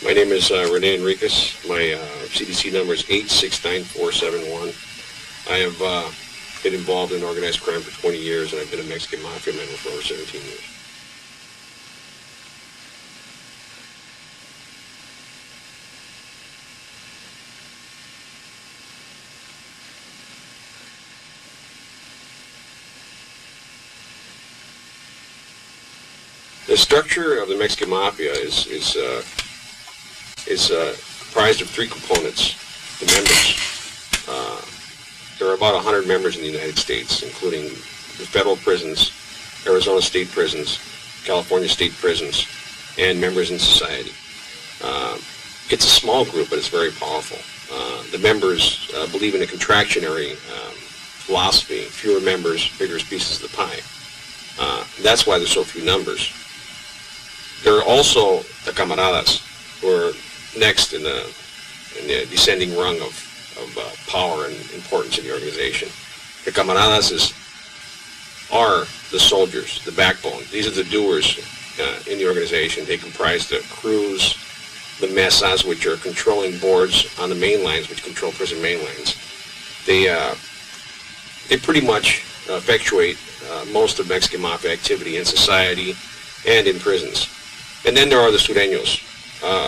My name is Rene Enriquez. My CDC number is 869-471. I have been involved in organized crime for 20 years, and I've been a Mexican Mafia member for over 17 years. The structure of the Mexican Mafia is comprised of three components. The members. There are about 100 members in the United States, including the federal prisons, Arizona state prisons, California state prisons, and members in society. It's a small group, but it's very powerful. The members believe in a contractionary philosophy. Fewer members, bigger pieces of the pie. That's why there's so few numbers. There are also the camaradas, who are next in the descending rung of power and importance in the organization. The camaradas are the soldiers, the backbone. These are the doers in the organization. They comprise the crews, the mesas, which are controlling boards on the main lines, which control prison main lines. They pretty much effectuate most of Mexican Mafia activity in society and in prisons. And then there are the sureños.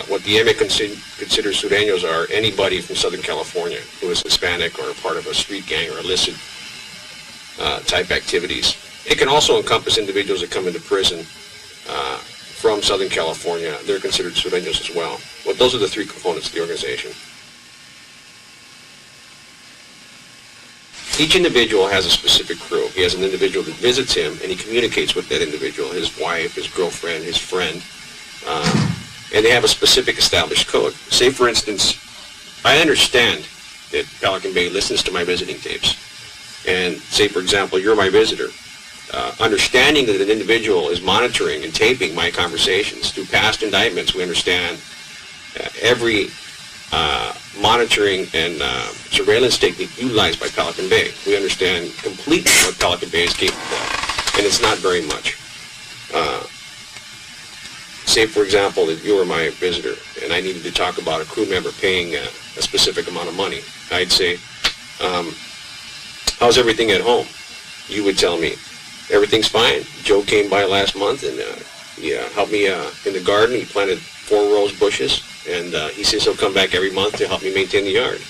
What the MA considers sureños are anybody from Southern California who is Hispanic or part of a street gang or illicit type activities. It can also encompass individuals that come into prison from Southern California. They're considered sureños as well. Well, those are the three components of the organization. Each individual has a specific crew. He has an individual that visits him, and he communicates with that individual, his wife, his girlfriend, his friend, and they have a specific established code. Say, for instance, I understand that Pelican Bay listens to my visiting tapes, and say, for example, you're my visitor. Understanding that an individual is monitoring and taping my conversations through past indictments, we understand every monitoring and surveillance technique utilized by Pelican Bay. We understand completely what Pelican Bay is capable of, and it's not very much. Say, for example, that you were my visitor, and I needed to talk about a crew member paying a specific amount of money. I'd say, how's everything at home? You would tell me, everything's fine. Joe came by last month, and he helped me in the garden. He planted 4 rose bushes, and he says he'll come back every month to help me maintain the yard.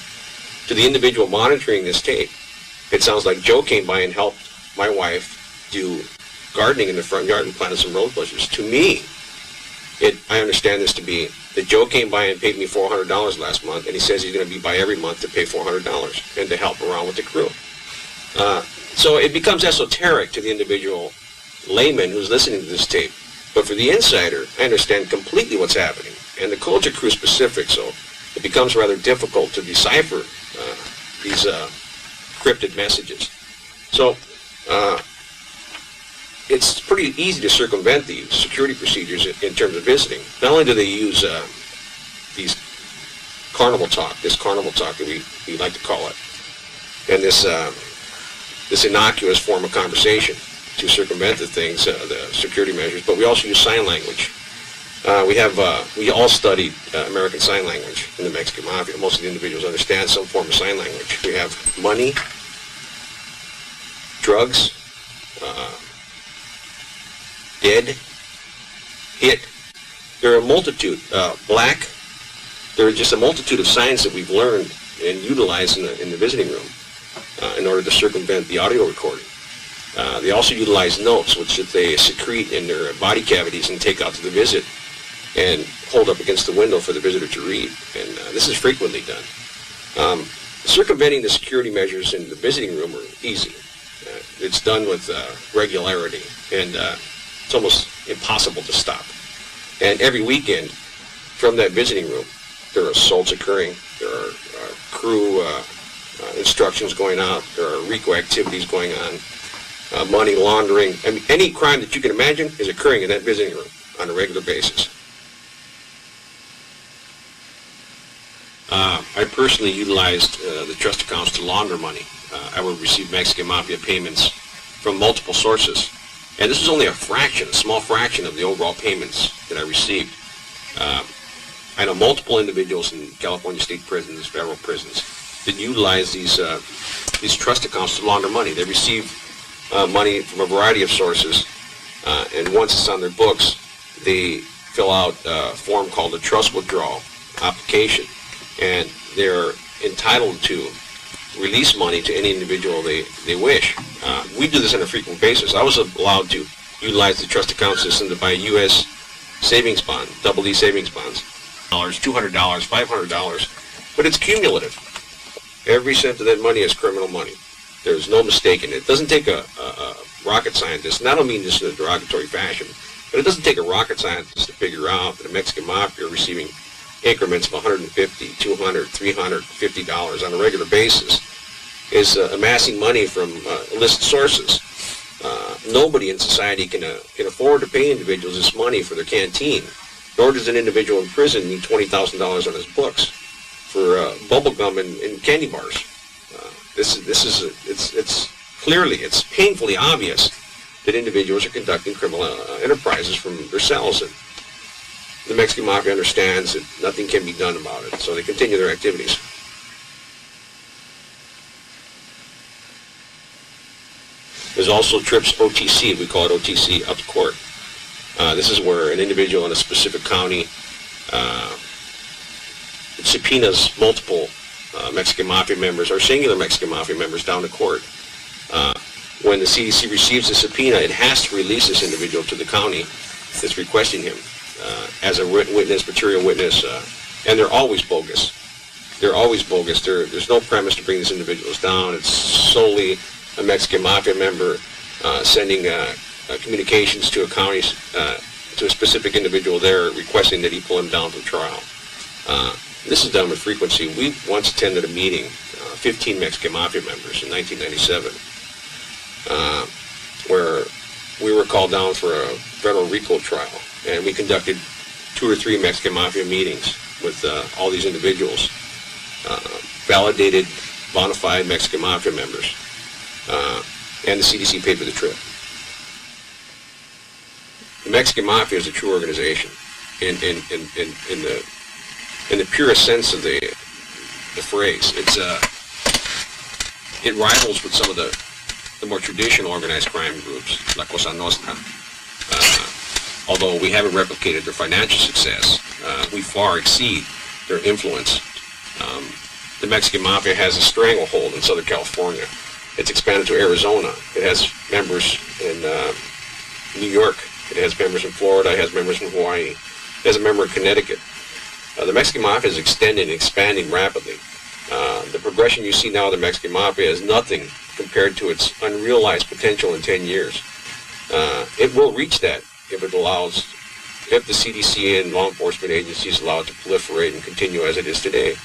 To the individual monitoring this tape, it sounds like Joe came by and helped my wife do gardening in the front yard and planted some rose bushes. To me, I understand this to be that Joe came by and paid me $400 last month, and he says he's going to be by every month to pay $400 and to help around with the crew. So it becomes esoteric to the individual layman who's listening to this tape. But for the insider, I understand completely what's happening. And the codes are crew specific, so it becomes rather difficult to decipher these cryptid messages. So it's pretty easy to circumvent the security procedures in terms of visiting. Not only do they use this carnival talk that we like to call it, and this innocuous form of conversation to circumvent the security measures, but we also use sign language. We all studied American Sign Language in the Mexican Mafia. Most of the individuals understand some form of sign language. We have money, drugs, dead, hit. There are a multitude, black. There are just a multitude of signs that we've learned and utilized in the visiting room in order to circumvent the audio recording. They also utilize notes, which they secrete in their body cavities and take out to the visit and hold up against the window for the visitor to read. And this is frequently done. Circumventing the security measures in the visiting room are easy. It's done with regularity, and it's almost impossible to stop. And every weekend, from that visiting room, there are assaults occurring. There are crew instructions going out. There are RICO activities going on. Money laundering. I mean, any crime that you can imagine is occurring in that visiting room on a regular basis. I personally utilized the trust accounts to launder money. I would receive Mexican Mafia payments from multiple sources. And this was only a small fraction of the overall payments that I received. I I know multiple individuals in California state prisons, federal prisons, that utilize these trust accounts to launder money. They receive money from a variety of sources, and once it's on their books, they fill out a form called a trust withdrawal application, and they're entitled to release money to any individual they wish. We do this on a frequent basis. I was allowed to utilize the trust account system to buy U.S. savings bond, double E savings bonds, $200, $500, but it's cumulative. Every cent of that money is criminal money. There's no mistake in it. It doesn't take a rocket scientist, and I don't mean this in a derogatory fashion, but it doesn't take a rocket scientist to figure out that the Mexican Mafia are receiving increments of $150, $200, $350 on a regular basis, is amassing money from illicit sources. Nobody in society can afford to pay individuals this money for their canteen, nor does an individual in prison need $20,000 on his books for bubble gum and candy bars. It's painfully obvious that individuals are conducting criminal enterprises from their cells, and the Mexican Mafia understands that nothing can be done about it, so they continue their activities. There's also trips OTC, we call it OTC, up to court. This is where an individual in a specific county subpoenas multiple Mexican Mafia members or singular Mexican Mafia members down to court. When the CDC receives a subpoena, it has to release this individual to the county that's requesting him as a written witness, material witness, and they're always bogus. They're always bogus. There's no premise to bring these individuals down. It's solely a Mexican Mafia member sending communications to a county, to a specific individual there, requesting that he pull him down for trial. This is done with frequency. We once attended a meeting, 15 Mexican Mafia members in 1997, where we were called down for a federal RICO trial, and we conducted 2 or 3 Mexican Mafia meetings with all these individuals, validated, bona fide Mexican Mafia members, and the CDC paid for the trip. The Mexican Mafia is a true organization in the purest sense of the phrase. It rivals with some of the more traditional organized crime groups, La Cosa Nostra. Although we haven't replicated their financial success, we far exceed their influence. The Mexican Mafia has a stranglehold in Southern California. It's expanded to Arizona. It has members in New York. It has members in Florida. It has members in Hawaii. It has a member in Connecticut. The Mexican Mafia is extending and expanding rapidly. The progression you see now of the Mexican Mafia is nothing compared to its unrealized potential in 10 years. It will reach that if the CDC and law enforcement agencies allow it to proliferate and continue as it is today.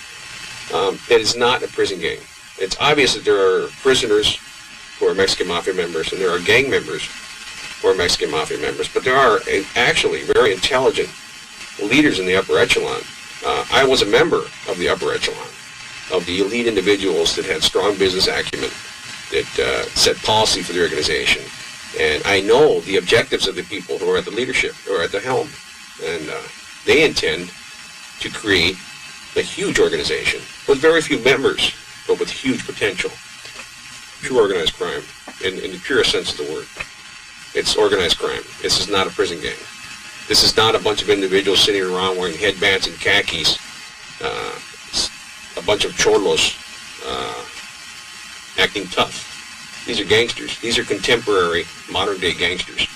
It is not a prison gang. It's obvious that there are prisoners who are Mexican Mafia members, and there are gang members who are Mexican Mafia members, but there are actually very intelligent leaders in the upper echelon. I was a member of the upper echelon, of the elite individuals that had strong business acumen, that set policy for the organization. And I know the objectives of the people who are at the leadership, or at the helm. And they intend to create a huge organization with very few members, but with huge potential. True organized crime, in the purest sense of the word. It's organized crime. This is not a prison gang. This is not a bunch of individuals sitting around wearing headbands and khakis, a bunch of cholos acting tough. These are gangsters. These are contemporary, modern-day gangsters.